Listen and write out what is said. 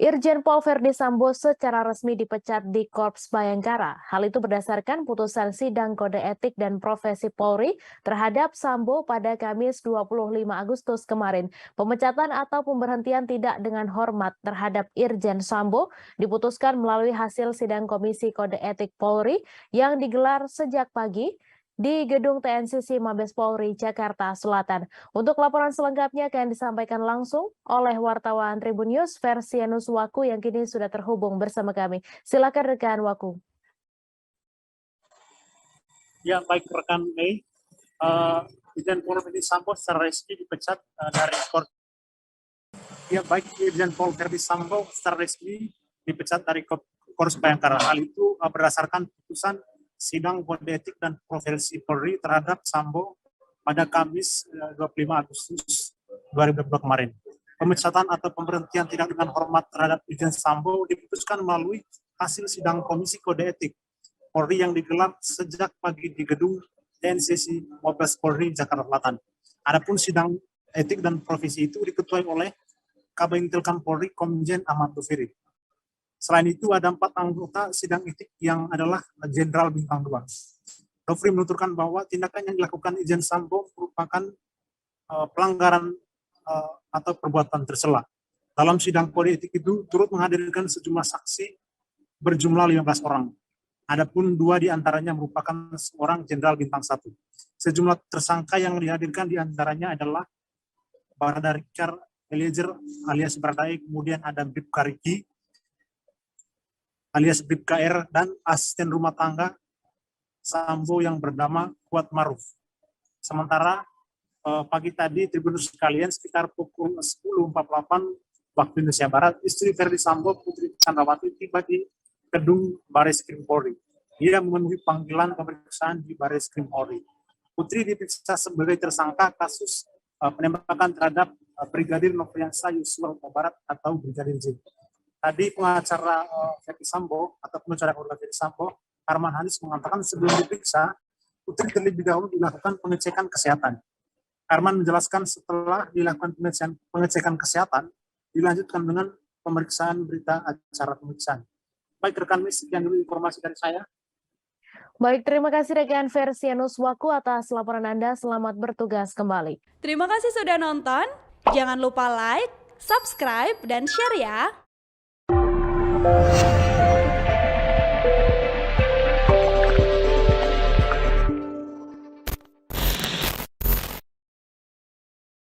Irjen Pol Verdi Sambo secara resmi dipecat di Korps Bayangkara. Hal itu berdasarkan putusan sidang kode etik dan profesi Polri terhadap Sambo pada Kamis 25 Agustus kemarin. Pemecatan atau pemberhentian tidak dengan hormat terhadap Irjen Sambo diputuskan melalui hasil sidang Komisi Kode Etik Polri yang digelar sejak pagi di Gedung TNCC Mabes Polri, Jakarta Selatan. Untuk laporan selengkapnya akan disampaikan langsung oleh wartawan Tribun News Versianus Waku yang kini sudah terhubung bersama kami. Silakan rekan Waku. Ya, baik rekan Mei. Irjen Pol Verdi Sambo secara resmi dipecat dari Korps. Ya, baik Irjen Pol Verdi Sambo secara resmi dipecat dari Korps Bayangkara. Hal itu berdasarkan putusan sidang kode etik dan profesi Polri terhadap Sambo pada Kamis 25 Agustus 2022 kemarin. Pemecatan atau pemberhentian tidak dengan hormat terhadap Irjen Sambo diputuskan melalui hasil sidang Komisi Kode Etik Polri yang digelar sejak pagi di Gedung TNCC Mabes Polri, Jakarta Selatan. Adapun sidang etik dan profesi itu diketuai oleh Kabintilkam Polri Komjen Ahmad Dufiri. Selain itu ada 4 anggota sidang etik yang adalah Jenderal Bintang 2. Dufiri menuturkan bahwa tindakan yang dilakukan Irjen Sambo merupakan pelanggaran atau perbuatan tercela. Dalam sidang kode etik itu turut menghadirkan sejumlah saksi berjumlah 15 orang. Adapun 2 diantaranya merupakan seorang Jenderal Bintang 1. Sejumlah tersangka yang dihadirkan diantaranya adalah Barada Richard Eliezer alias Baradae, kemudian ada Bribka Riki alias Bribka R, dan asisten rumah tangga Sambo yang bernama Kuat Maruf. Sementara pagi tadi Tribuners sekalian sekitar pukul 10.48 waktu Indonesia Barat, istri Verdi Sambo, Putri Chandrawati, tiba di gedung Bareskrim Polri. Ia memenuhi panggilan pemeriksaan di Bareskrim Polri. Putri diperiksa sebagai tersangka kasus penembakan terhadap Brigadir Nofriansah Yosua Huta Barat atau Brigadir J. Tadi pengacara Verdi Sambo atau pengacara keluarga Verdi Sambo, Arman Hanis, mengatakan sebelum diperiksa, Putri terlebih dahulu dilakukan pengecekan kesehatan. Arman menjelaskan setelah dilakukan pengecekan kesehatan, dilanjutkan dengan pemeriksaan berita acara pemeriksaan. Baik rekan, sekian dulu informasi dari saya. Baik, terima kasih rekan Versianus Waku atas laporan Anda. Selamat bertugas kembali. Terima kasih sudah nonton. Jangan lupa like, subscribe, dan share ya.